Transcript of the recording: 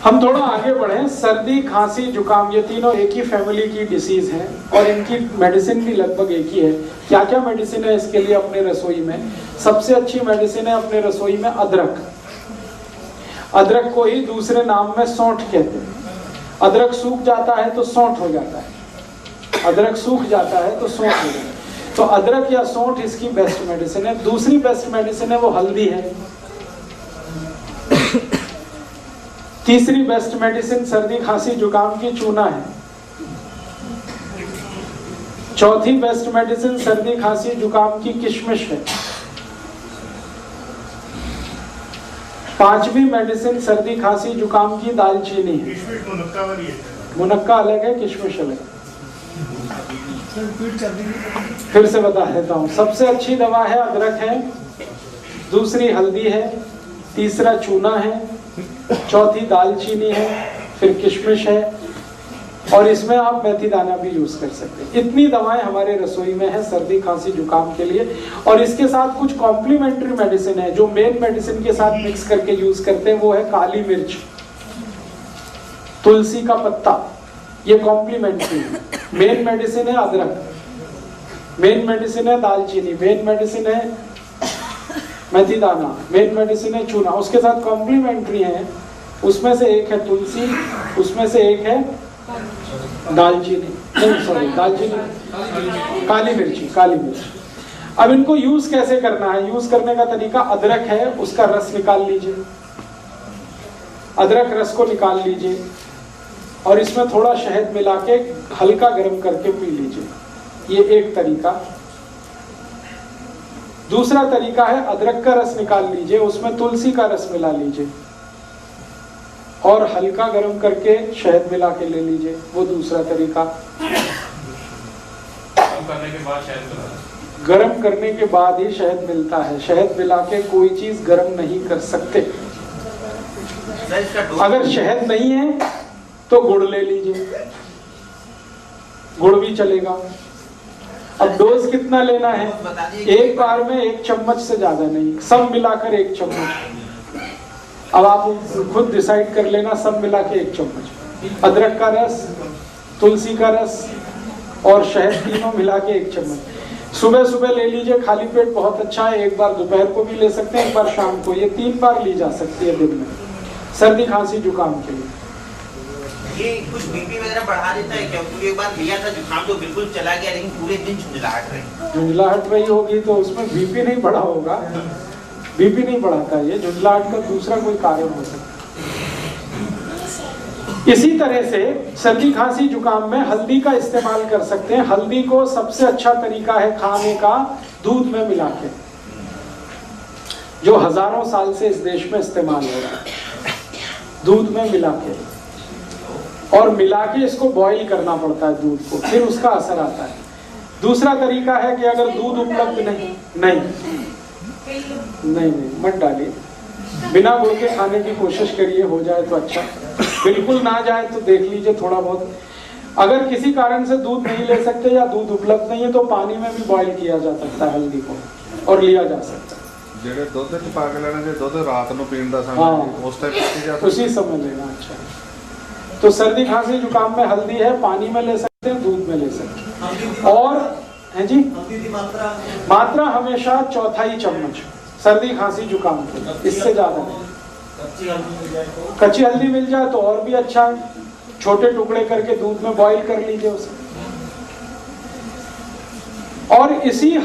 हम थोड़ा आगे बढ़े। सर्दी, खांसी, जुकाम, ये तीनों एक ही फैमिली की डिसीज हैं और इनकी मेडिसिन भी लगभग एक ही है। क्या क्या मेडिसिन है इसके लिए अपने रसोई में? सबसे अच्छी मेडिसिन है अपने रसोई में अदरक। अदरक को ही दूसरे नाम में सौंठ कहते हैं। अदरक सूख जाता है तो सौंठ हो जाता है, अदरक सूख जाता है तो सौंठ हो जाता है। तो अदरक या सौंठ इसकी बेस्ट मेडिसिन है। दूसरी बेस्ट मेडिसिन है वो हल्दी है। तीसरी बेस्ट मेडिसिन सर्दी, खांसी, जुकाम की चूना है। चौथी बेस्ट मेडिसिन सर्दी, खांसी, जुकाम की किशमिश है। पांचवी मेडिसिन सर्दी, खांसी, जुकाम की दालचीनी है। मुनक्का अलग है, किशमिश अलग है। फिर से बता देता हूँ। सबसे अच्छी दवा है अदरक है, दूसरी हल्दी है, तीसरा चूना है, चौथी दालचीनी है, फिर किशमिश है और इसमें आप मेथी दाना भी यूज कर सकते हैं। इतनी दवाएं हमारे रसोई में है सर्दी, खांसी, जुकाम के लिए। और इसके साथ कुछ कॉम्प्लीमेंट्री मेडिसिन है जो मेन मेडिसिन के साथ मिक्स करके यूज करते हैं। वो है काली मिर्च, तुलसी का पत्ता, ये कॉम्प्लीमेंट्री है। मेन मेडिसिन है अदरक, मेन मेडिसिन है दालचीनी, मेन मेडिसिन है मेथी दाना, मेन मेडिसिन है चूना। उसके साथ कॉम्प्लीमेंट्री है, उसमें से एक है तुलसी, उसमें से एक है दालचीनी, नहीं सॉरी दालचीनी, काली मिर्ची, काली मिर्च। अब इनको यूज कैसे करना है? यूज करने का तरीका, अदरक है उसका रस निकाल लीजिए, अदरक रस को निकाल लीजिए और इसमें थोड़ा शहद मिला के हल्का गर्म करके पी लीजिए। ये एक तरीका। दूसरा तरीका है अदरक का रस निकाल लीजिए, उसमें तुलसी का रस मिला लीजिए और हल्का गर्म करके शहद मिला के ले लीजिए। वो दूसरा तरीका। गर्म करने के बाद ही शहद मिलता है, शहद मिला के कोई चीज गर्म नहीं कर सकते। अगर शहद नहीं है तो गुड़ ले लीजिए, गुड़ भी चलेगा। अब डोज कितना लेना है? एक बार में 1 चम्मच से ज्यादा नहीं, सब मिलाकर 1 चम्मच। अब आप खुद डिसाइड कर लेना, सब मिला के 1 चम्मच। अदरक का रस, तुलसी का रस और शहद तीनों मिला के 1 चम्मच। सुबह सुबह ले लीजिए, खाली पेट बहुत अच्छा है। एक बार दोपहर को भी ले सकते हैं, एक बार शाम को। ये 3 बार ली जा सकती है दिन में, सर्दी, खांसी, जुकाम के लिए। ये कुछ बीपी वगैरह बढ़ा देता है क्या? क्योंकि एक बार लिया था जुकाम तो बिल्कुल चला गया, लेकिन पूरे दिन झुंझलाहट रही। झुंझलाहट रही होगी तो उसमें बीपी नहीं बढ़ा होगा। बीपी नहीं बढ़ाता, ये झुंझलाहट का दूसरा कोई कारण हो सकता है। इसी तरह से सर्दी, खांसी, जुकाम में हल्दी का इस्तेमाल कर सकते हैं। हल्दी को सबसे अच्छा तरीका है खाने का दूध में मिला के, जो हजारों साल से इस देश में इस्तेमाल हो रहा है। दूध में मिला के और मिला के इसको बॉईल करना पड़ता है दूध को, फिर उसका असर आता है। दूसरा तरीका है कि अगर दूध उपलब्ध नहीं मत डालिए, बिना गुड़ के खाने की कोशिश करिए, हो जाए तो अच्छा, बिल्कुल ना जाए तो देख लीजिए थोड़ा बहुत। अगर किसी कारण से दूध नहीं ले सकते या दूध उपलब्ध नहीं है तो पानी में भी बॉईल किया जा सकता है हल्दी को और लिया जा सकता है। ਜਿਹੜੇ ਦੁੱਧ ਚ ਪਾ ਕੇ ਲੈਣਾ, ਜੇ ਦੁੱਧ ਰਾਤ ਨੂੰ ਪੀਣ ਦਾ हाँ, ਉਸ ਟਾਈਮ ਪੀਤੀ ਜਾ उसी समय लेना अच्छा है। तो सर्दी, खांसी, जुकाम में हल्दी है, पानी में ले सकते हैं, दूध में ले सकते हैं। और है जी, मात्रा हमेशा 1/4 चम्मच सर्दी, खांसी, जुकाम के, इससे ज्यादा नहीं। कच्ची हल्दी मिल जाए तो और भी अच्छा है। छोटे टुकड़े करके दूध में बॉईल कर लीजिए उसे और इसी